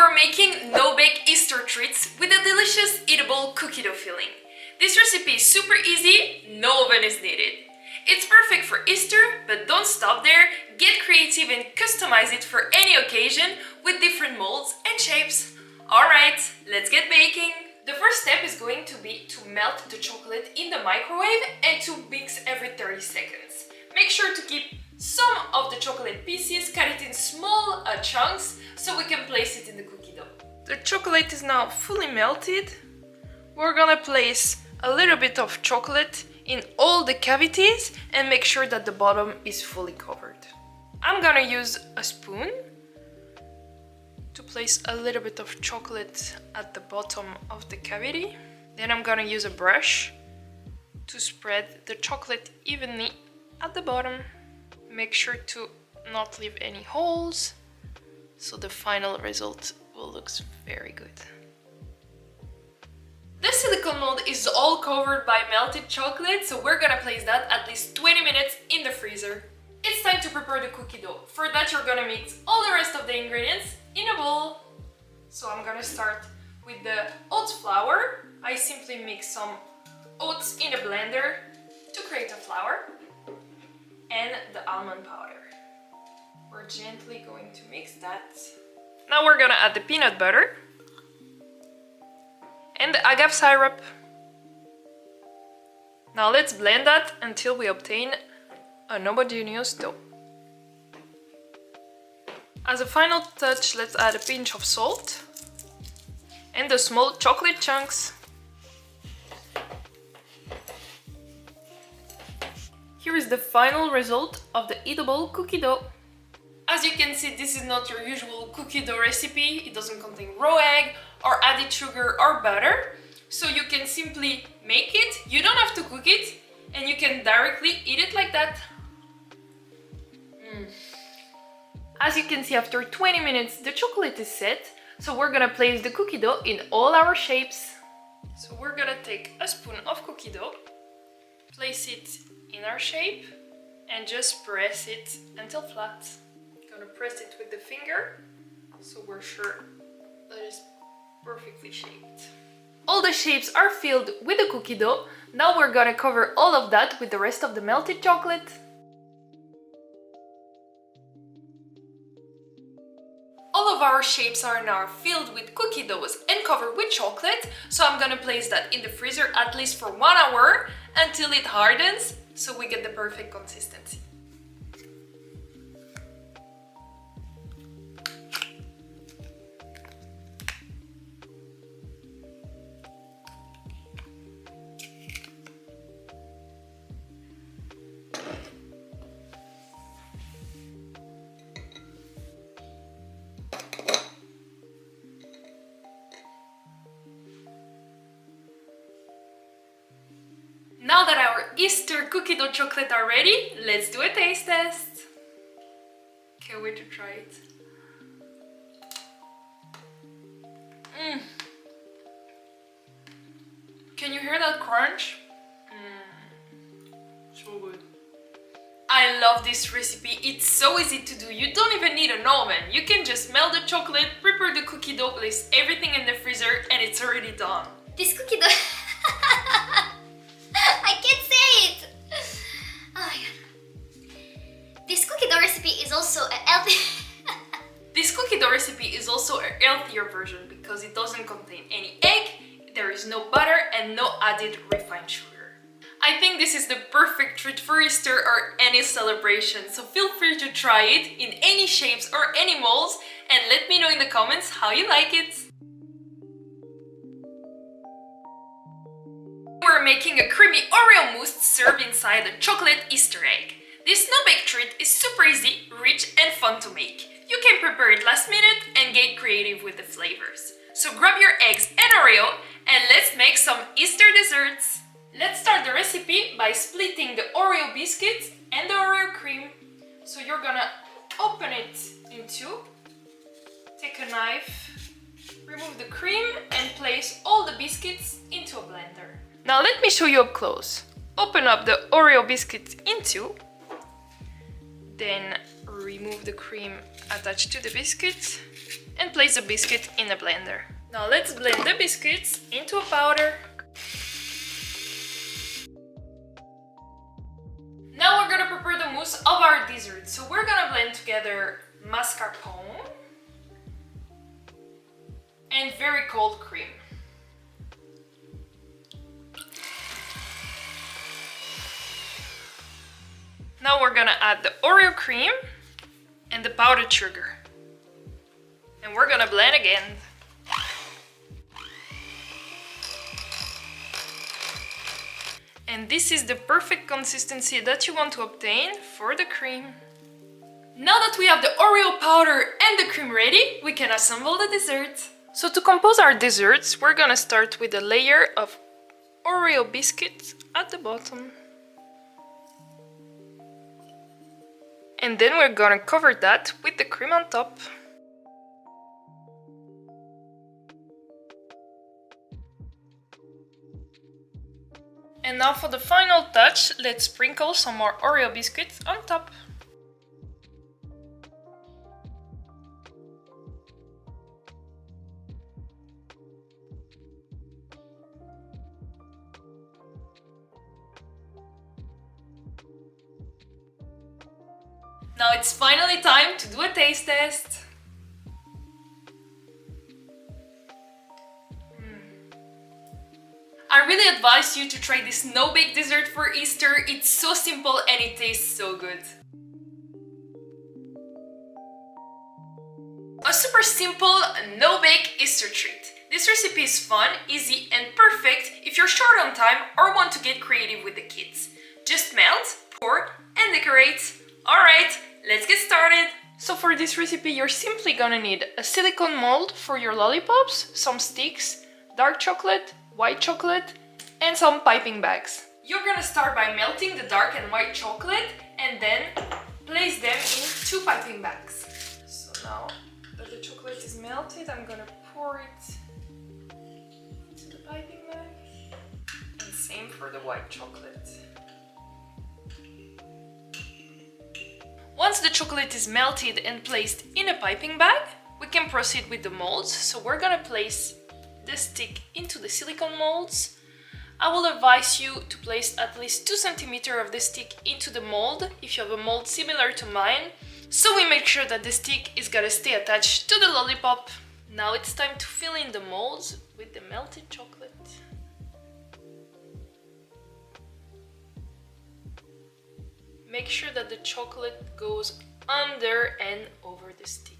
We're making no-bake Easter treats with a delicious eatable cookie dough filling. This recipe is super easy, no oven is needed. It's perfect for Easter, but don't stop there. Get creative and customize it for any occasion with different molds and shapes. Alright, let's get baking! The first step is going to be to melt the chocolate in the microwave and to mix every 30 seconds. Make sure to keep some of the chocolate pieces, cut it in small chunks so we can place it in the cookie dough. The chocolate is now fully melted. We're gonna place a little bit of chocolate in all the cavities and make sure that the bottom is fully covered. I'm gonna use a spoon to place a little bit of chocolate at the bottom of the cavity. Then I'm gonna use a brush to spread the chocolate evenly at the bottom. Make sure to not leave any holes, so the final result will look very good. The silicone mold is all covered by melted chocolate, so we're gonna place that at least 20 minutes in the freezer. It's time to prepare the cookie dough. For that, you're gonna mix all the rest of the ingredients in a bowl. So I'm gonna start with the oat flour. I simply mix some oats in a blender to create a flour, and the almond powder. We're gently going to mix that. Now we're gonna add the peanut butter and the agave syrup. Now let's blend that until we obtain an homogeneous dough. As a final touch, let's add a pinch of salt and the small chocolate chunks. Here is the final result of the eatable cookie dough. As you can see, this is not your usual cookie dough recipe. It doesn't contain raw egg or added sugar or butter. So you can simply make it, you don't have to cook it, and you can directly eat it like that. As you can see, after 20 minutes, the chocolate is set. So we're gonna place the cookie dough in all our shapes. So we're gonna take a spoon of cookie dough, place it in our shape, and just press it until flat. Gonna press it with the finger so we're sure that it's perfectly shaped. All the shapes are filled with the cookie dough. Now we're gonna cover all of that with the rest of the melted chocolate. All of our shapes are now filled with cookie doughs and covered with chocolate, so I'm gonna place that in the freezer at least for 1 hour until it hardens, so we get the perfect consistency. Now that our Easter cookie dough chocolate are ready, let's do a taste test. Can't wait to try it. Can you hear that crunch? So good. I love this recipe. It's so easy to do. You don't even need an oven. You can just melt the chocolate, prepare the cookie dough, place everything in the freezer, and it's already done. This cookie dough... I can't say it! Oh my god. This cookie dough recipe is also a healthy... This cookie dough recipe is also a healthier version because it doesn't contain any egg, there is no butter and no added refined sugar. I think this is the perfect treat for Easter or any celebration, so feel free to try it in any shapes or any molds and let me know in the comments how you like it. We're making a creamy Oreo mousse served inside a chocolate Easter egg. This no-bake treat is super easy, rich and fun to make. You can prepare it last minute and get creative with the flavors. So grab your eggs and Oreo and let's make some Easter desserts. Let's start the recipe by splitting the Oreo biscuits and the Oreo cream. So you're gonna open it in two, take a knife, remove the cream and place all the biscuits into a blender. Now let me show you up close. Open up the Oreo biscuits in two, then remove the cream attached to the biscuits and place the biscuit in a blender. Now let's blend the biscuits into a powder. Now we're gonna prepare the mousse of our dessert. So we're gonna blend together mascarpone and very cold cream. Now we're gonna add the Oreo cream and the powdered sugar. And we're gonna blend again. And this is the perfect consistency that you want to obtain for the cream. Now that we have the Oreo powder and the cream ready, we can assemble the dessert. So to compose our desserts, we're gonna start with a layer of Oreo biscuits at the bottom. And then we're gonna cover that with the cream on top. And now for the final touch, let's sprinkle some more Oreo biscuits on top. Now it's finally time to do a taste test. I really advise you to try this no-bake dessert for Easter. It's so simple and it tastes so good. A super simple, no-bake Easter treat. This recipe is fun, easy and perfect if you're short on time or want to get creative with the kids. Just melt, pour and decorate. Alright, let's get started! So for this recipe you're simply gonna need a silicone mold for your lollipops, some sticks, dark chocolate, white chocolate and some piping bags. You're gonna start by melting the dark and white chocolate and then place them in 2 piping bags. So now that the chocolate is melted, I'm gonna pour it into the piping bag. And same for the white chocolate. Once the chocolate is melted and placed in a piping bag, we can proceed with the molds. So we're gonna place the stick into the silicone molds. I will advise you to place at least 2 cm of the stick into the mold if you have a mold similar to mine, so we make sure that the stick is gonna stay attached to the lollipop. Now it's time to fill in the molds with the melted chocolate. Make sure that the chocolate goes under and over the stick.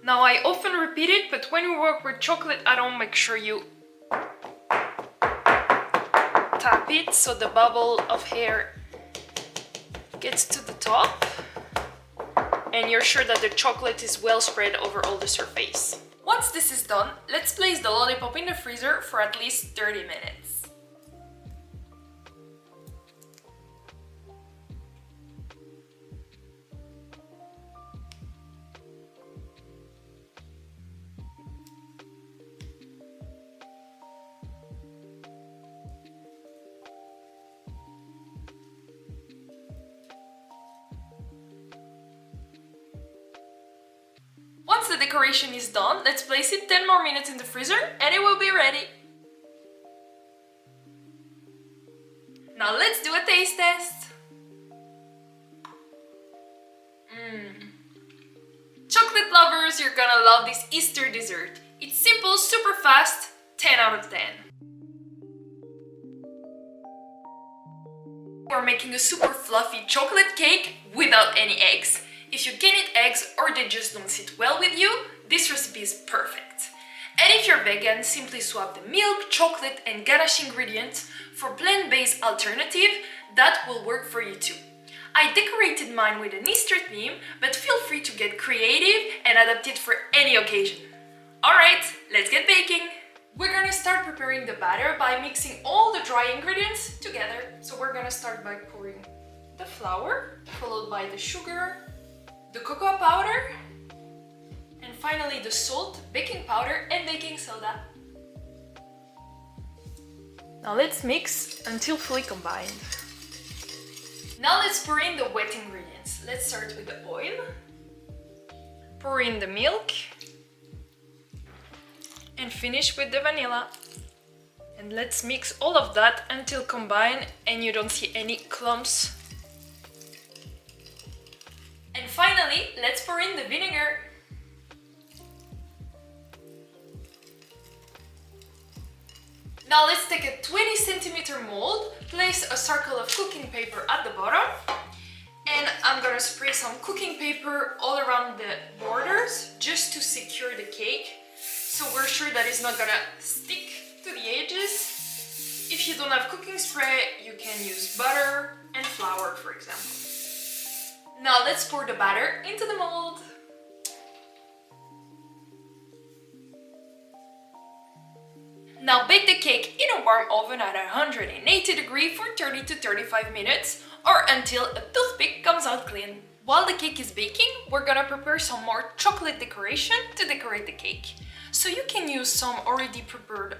Now I often repeat it, but when you work with chocolate at home, make sure you tap it so the bubble of air gets to the top and you're sure that the chocolate is well spread over all the surface. Once this is done, let's place the lollipop in the freezer for at least 30 minutes. Once the decoration is done, let's place it 10 more minutes in the freezer and it will be ready. Now let's do a taste test. Chocolate lovers, you're gonna love this Easter dessert. It's simple, super fast, 10 out of 10. We're making a super fluffy chocolate cake without any eggs. If you can eat eggs or they just don't sit well with you, this recipe is perfect. And if you're vegan, simply swap the milk, chocolate and ganache ingredients for plant-based alternative that will work for you too. I decorated mine with an Easter theme, but feel free to get creative and adapt it for any occasion. Alright, let's get baking! We're gonna start preparing the batter by mixing all the dry ingredients together. So we're gonna start by pouring the flour, followed by the sugar, the cocoa powder, and finally the salt, baking powder and baking soda. Now let's mix until fully combined. Now let's pour in the wet ingredients. Let's start with the oil. Pour in the milk. And finish with the vanilla. And let's mix all of that until combined and you don't see any clumps. And finally, let's pour in the vinegar. Now let's take a 20 centimeter mold, place a circle of cooking paper at the bottom, and I'm gonna spray some cooking paper all around the borders just to secure the cake, so we're sure that it's not gonna stick to the edges. If you don't have cooking spray, you can use butter and flour, for example. Now let's pour the batter into the mold. Now bake the cake in a warm oven at 180 degrees for 30 to 35 minutes or until a toothpick comes out clean. While the cake is baking, we're gonna prepare some more chocolate decoration to decorate the cake. So you can use some already prepared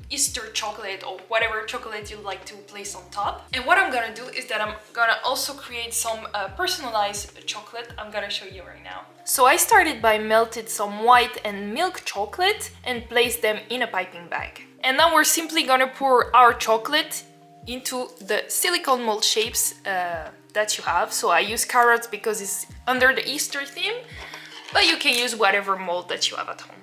Easter chocolate or whatever chocolate you like to place on top. And what I'm gonna do is that I'm gonna also create some personalized chocolate. I'm gonna show you right now. So I started by melted some white and milk chocolate and placed them in a piping bag. And now we're simply gonna pour our chocolate into the silicone mold shapes that you have. So I use carrots because it's under the Easter theme, but you can use whatever mold that you have at home.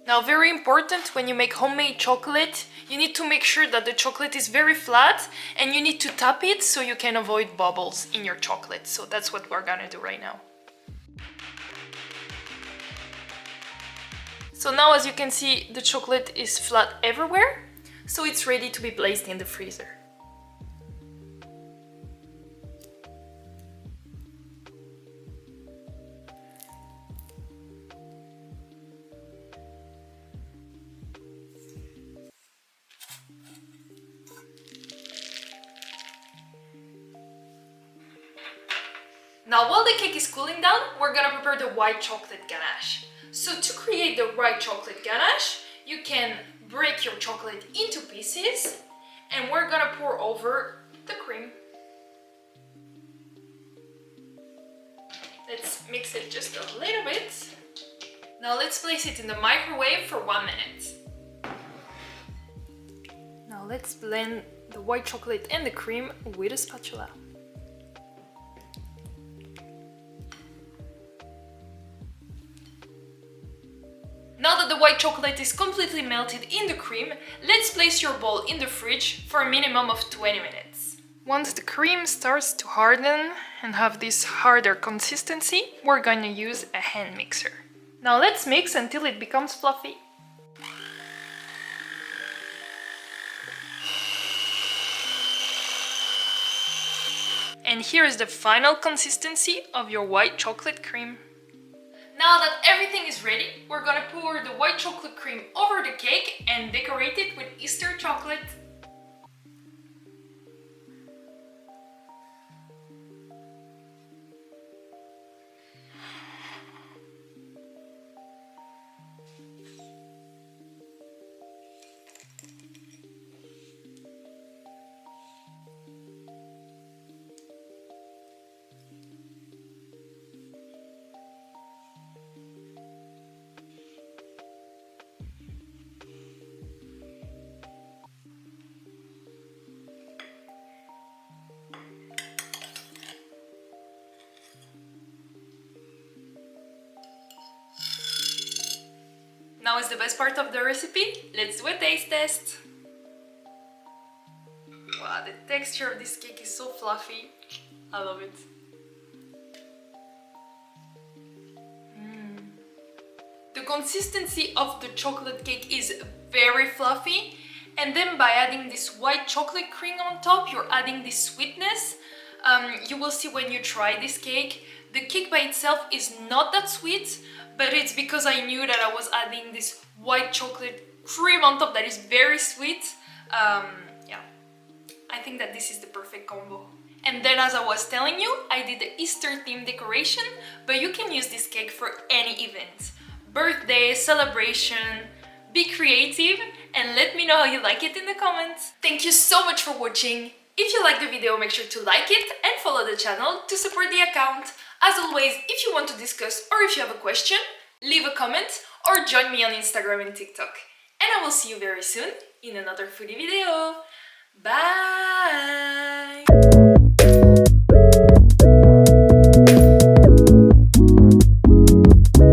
Now, very important, when you make homemade chocolate, you need to make sure that the chocolate is very flat and you need to tap it so you can avoid bubbles in your chocolate. So that's what we're gonna do right now. So now, as you can see, the chocolate is flat everywhere, so it's ready to be placed in the freezer. Now, while the cake is cooling down, we're gonna prepare the white chocolate ganache. So to create the white chocolate ganache, you can break your chocolate into pieces and we're gonna pour over the cream. Let's mix it just a little bit. Now let's place it in the microwave for 1 minute. Now let's blend the white chocolate and the cream with a spatula. Now that the white chocolate is completely melted in the cream, let's place your bowl in the fridge for a minimum of 20 minutes. Once the cream starts to harden and have this harder consistency, we're going to use a hand mixer. Now let's mix until it becomes fluffy. And here is the final consistency of your white chocolate cream. Now that everything is ready, we're gonna pour the white chocolate cream over the cake and decorate it with Easter chocolate. Now is the best part of the recipe. Let's do a taste test. Wow, the texture of this cake is so fluffy. I love it. The consistency of the chocolate cake is very fluffy, and then by adding this white chocolate cream on top, you're adding this sweetness. You will see when you try this cake. The cake by itself is not that sweet, but it's because I knew that I was adding this white chocolate cream on top that is very sweet. Yeah, I think that this is the perfect combo. And then, as I was telling you, I did the Easter themed decoration, but you can use this cake for any event. Birthday, celebration, be creative, and let me know how you like it in the comments. Thank you so much for watching. If you like the video, make sure to like it and follow the channel to support the account. As always, if you want to discuss or if you have a question, leave a comment or join me on Instagram and TikTok. And I will see you very soon in another foodie video. Bye!